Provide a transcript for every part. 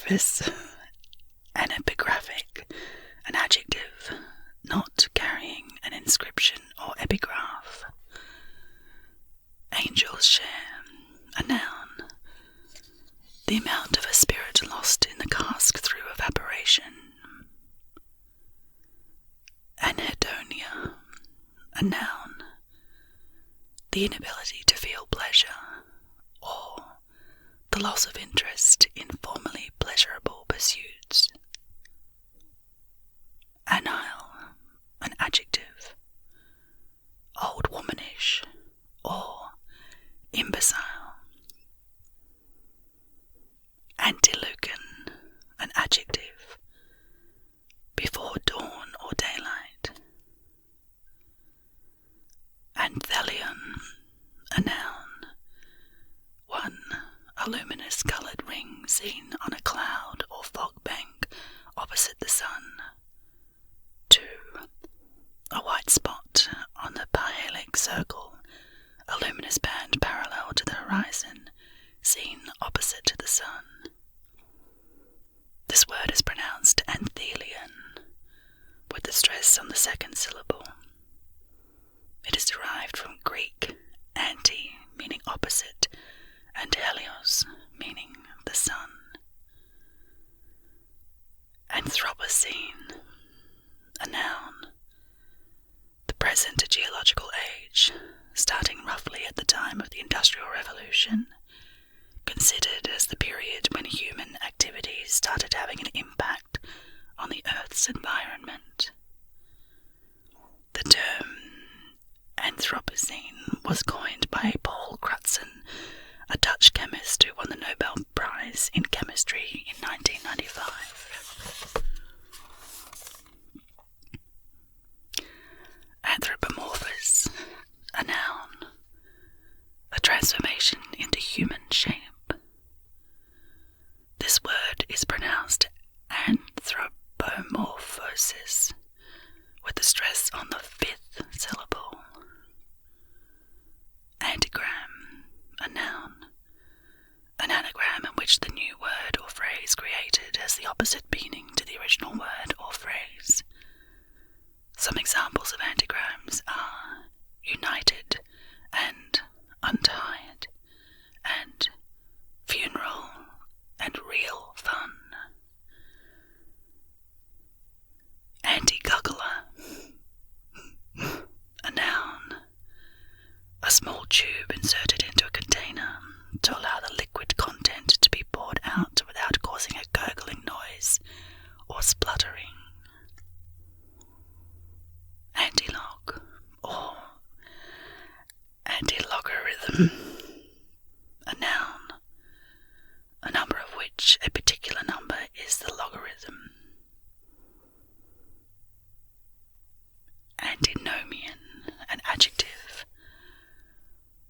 Anepigraphous. Anepigraphic, an adjective not carrying an inscription or epigraph. Angel's share, a noun. The amount of a spirit lost in the cask through evaporation. Anhedonia, a noun. The inability to feel pleasure, or the loss of interest in formerly pleasurable pursuits. Anile, an adjective. Old womanish, or imbecile. Antilucan, an adjective. Before dawn or daylight. Anthelion, a noun. 1. A luminous coloured ring seen on a cloud or fog bank opposite the sun. 2. A white spot on the parhelic circle, a luminous band parallel to the horizon, seen opposite to the sun. This word is pronounced anthelion, with the stress on the second syllable. It is derived from Greek anti, meaning opposite, and helios, meaning the sun. Anthropocene, a noun. The present geological age, starting roughly at the time of the Industrial Revolution, considered as the period when human activities started having an impact on the Earth's environment. The term Anthropocene was coined by Paul Crutzen, a Dutch chemist who won the Nobel Prize in Chemistry in 1995. Anthropomorphous, a noun. A transformation into human shape. This word is pronounced anthropomorphosis, with the stress on the fifth syllable. Antigram, a noun. An anagram in which the new word or phrase created has the opposite meaning to the original word or phrase. Some examples of anagrams are united and untied, and funeral and real fun. Anti-guggler, a noun. A small tube inserted into a container to allow the liquid content to be poured out without causing a gurgling noise or spluttering. Antilog, or antilogarithm, a noun, a number of which a particular number is the logarithm. Antinomian, an adjective,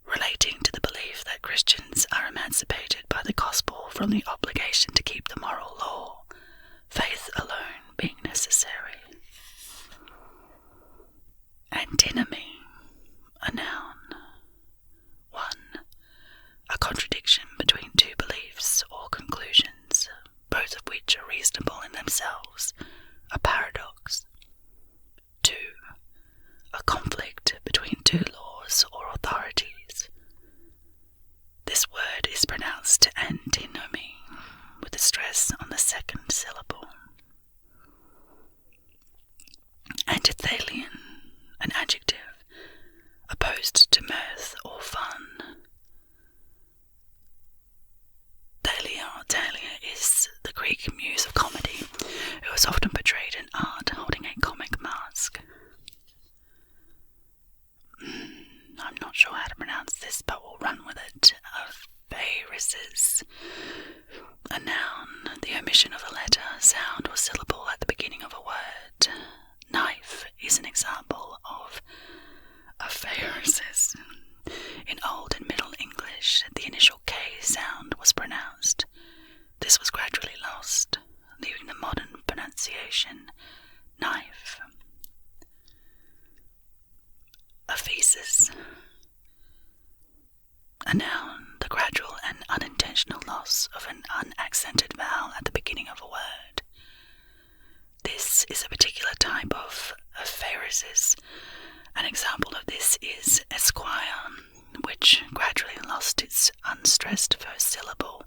relating to the belief that Christians are emancipated by the gospel from the obligation to keep the moral law, faith alone being necessary. Antinomy, a noun. 1. A contradiction between two beliefs or conclusions, both of which are reasonable in themselves, a paradox. 2. A conflict between two laws or authorities. This word is pronounced antinomy, with a stress on the second syllable. Antithelion, an adjective, opposed to mirth or fun. Thalia is the Greek muse of comedy, who is often portrayed in art holding a comic mask. I'm not sure how to pronounce this, but we'll run with it. Aphaeresis, a noun, the omission of a letter, sound, or syllable at the beginning of a word. Knife is an example of aphaeresis. In Old and Middle English, the initial K sound was pronounced. This was gradually lost, leaving the modern pronunciation knife. Aphesis, a noun, the gradual and unintentional loss loss of an unaccented vowel at the beginning of a word. This is a particular type of apheresis. An example of this is esquire, which gradually lost its unstressed first syllable,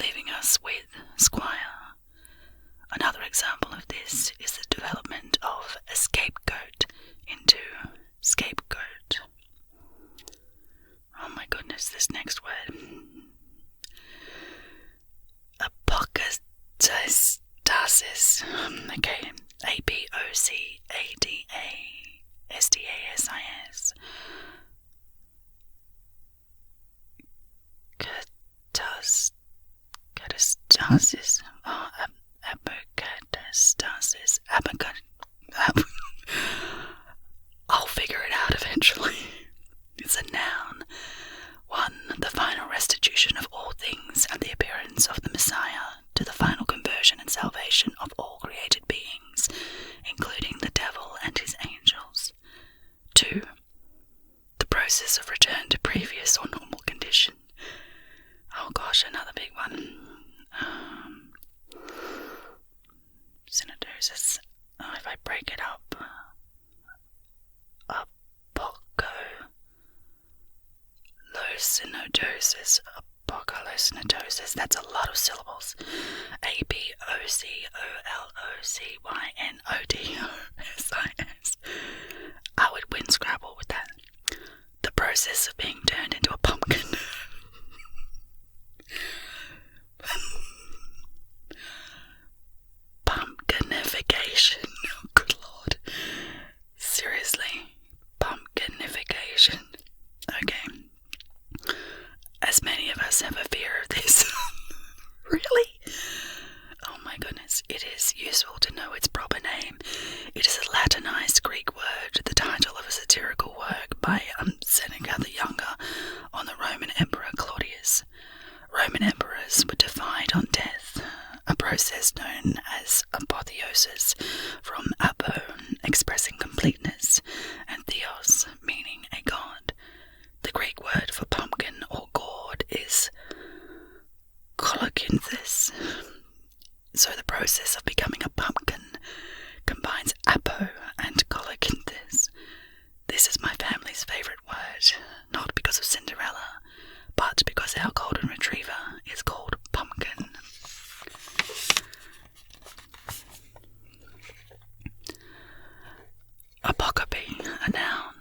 leaving us with squire. Another example of this is the development of a scapegoat into scapegoat. Oh my goodness, this next word. Apocatastasis. Okay, Apocadastasis. Catastasis. Oh, apocatastasis. I'll figure it out eventually. It's a noun. 1. The final restitution of all things and the appearance of the Messiah to the final conversion and salvation of all created beings, including the devil and his angels. 2. The process of return to previous or normal condition. Oh gosh, another big one. Synodosis. Oh, if I break it up. Apocalocinodosis. That's a lot of syllables. Apocalocinodosis. I would win Scrabble with that. The process of being turned into a pumpkin. Pumpkinification. Oh, good lord. Seriously. Pumpkinification. Okay. As many of us have a fear of this. Really? Oh my goodness. It is useful to know its proper name. It is a Latinized Greek word, the title of a satirical work by Seneca the Younger on the Roman Emperor Claudius. Roman emperors were defied on death, a process known as apotheosis, from apo, expressing completeness, and theos, meaning a god. The Greek word for pumpkin or gourd is colocynthis. So the process of becoming a pumpkin combines apo and colocynthis. This is my family's favourite word, not because of Cinderella, but because our golden retriever is called Pumpkin. Apocope, a noun.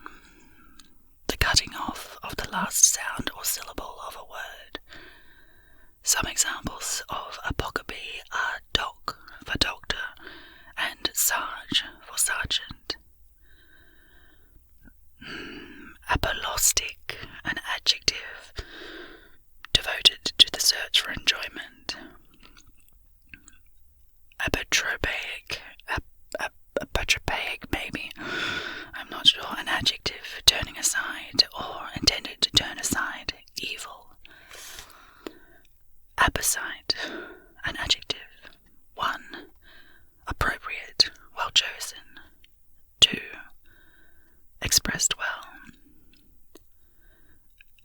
The cutting off of the last sound or syllable of a word. Some examples of apocope are doc for doctor and sarge for sergeant. Apolostic, an adjective devoted to the search for enjoyment. Apotropaic, maybe, I'm not sure, an adjective turning aside or intended to turn aside evil. Apposite, an adjective. 1. Appropriate, well chosen. 2. Expressed well.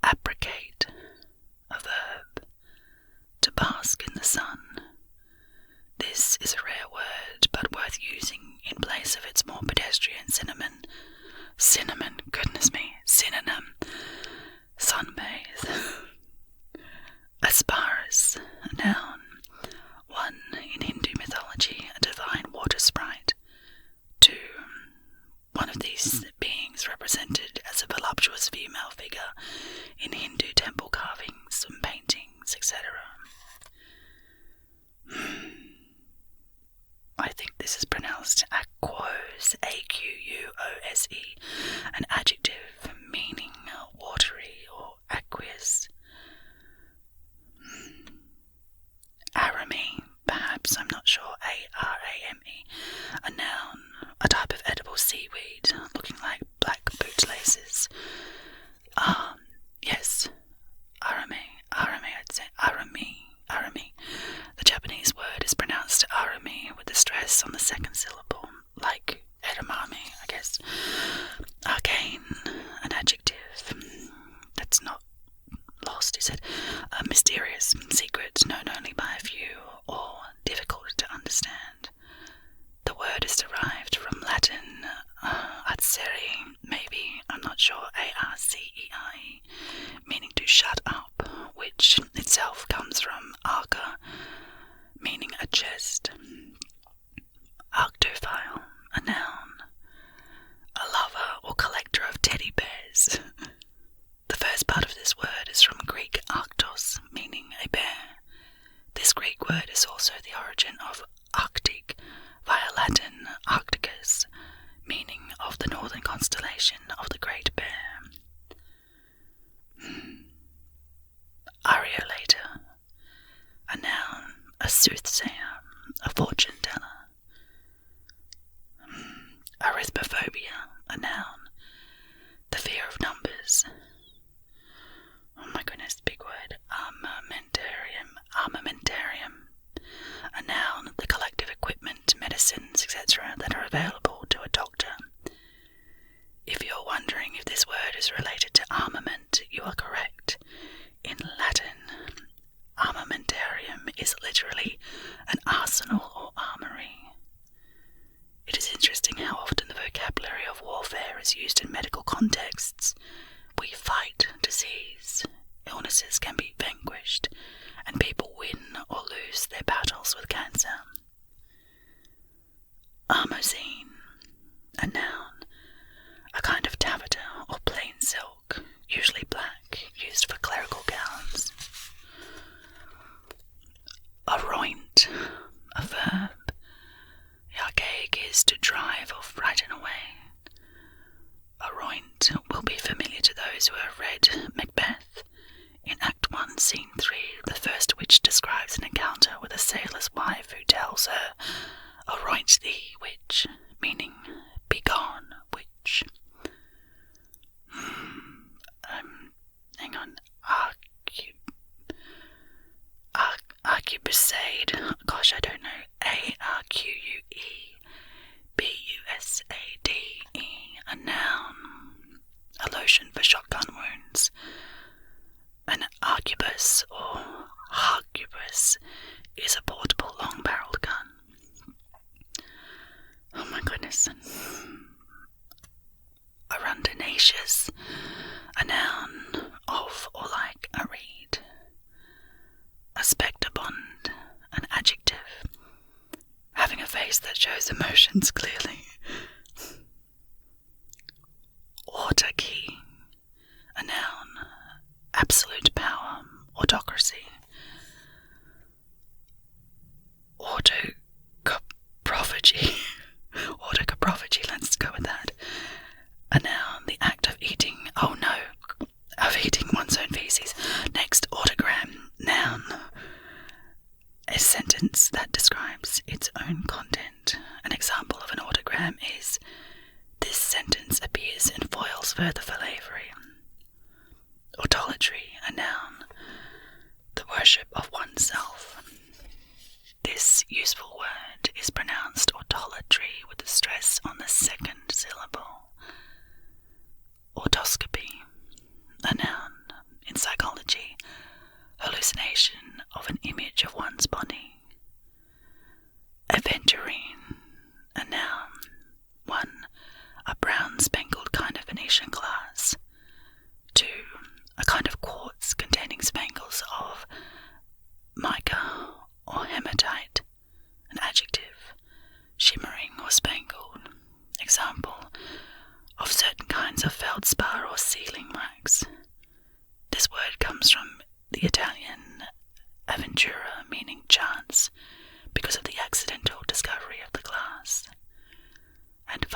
Appreciate, a verb. To bask in the sun. This is a rare word, but worth using in place of its more pedestrian synonym. Sunbathe. Asparus, a noun. 1. In Hindu mythology, a divine water sprite. 2. One of these beings represented as a voluptuous female figure in Hindu temple carvings and paintings, etc. I think this is pronounced aquose, A-Q-U-O-S-E, an adjective meaning watery or aqueous. Arame, perhaps, I'm not sure, A-R-A-M-E, a noun, a type of edible seaweed looking like black bootlaces. Yes, arame, I'd say arame. The Japanese word is pronounced arame with the stress on the second syllable, like edamame, I guess. Arcane, Arachnophobia, a noun. The fear of numbers. Oh my goodness, big word. Armamentarium. A noun, the collective equipment, medicines, etc. that are available to a doctor. If you're wondering if this word is related to armament, you are correct. In Latin, armamentarium is literally an arsenal or armory. It is interesting how often the vocabulary of warfare is used in medical contexts. We fight disease, illnesses can be vanquished, and people win or lose their battles with cancer. Armozine, a noun, a kind of taffeta or plain silk, usually black, used for clerical gowns. Aroint, a verb. The archaic is to drive or frighten away. Aroint will be familiar to those who have read Macbeth. In Act 1, Scene 3, the first of which describes an encounter with a sailor's wife who tells her, "Aroint thee, witch," meaning, "Be gone, witch." Hang on. Arquebusade. Gosh, I don't know. Arquebusade. A noun. A lotion for shotgun wounds. An arquebus or harquebus is a portable long-barreled gun. Oh my goodness. Arundinaceous, a noun, of or like a reed. A spectabond, an adjective, having a face that shows emotions clearly. Autarky, a noun, absolute power, autocracy. Autocoprophagy, let's go with that. A noun, the act of eating, of eating one's own feces. Next, autogram, noun, a sentence that describes its own content. An example of an autogram is, "This sentence appears in Foyle's Further Philavery." Autolatry, a noun, the worship of oneself. This useful word is pronounced autolatry with a stress on the second syllable. Autoscopy, a noun, in psychology, hallucination of an image of one's body. Aventurine, a noun, 1. A brown spangled kind of Venetian glass. 2. A kind of quartz containing spangles of mica or hematite. An adjective, shimmering or spangled. Example, of certain kinds of feldspar or sealing wax. This word comes from the Italian avventura, meaning chance, because of the accidental discovery of the glass. And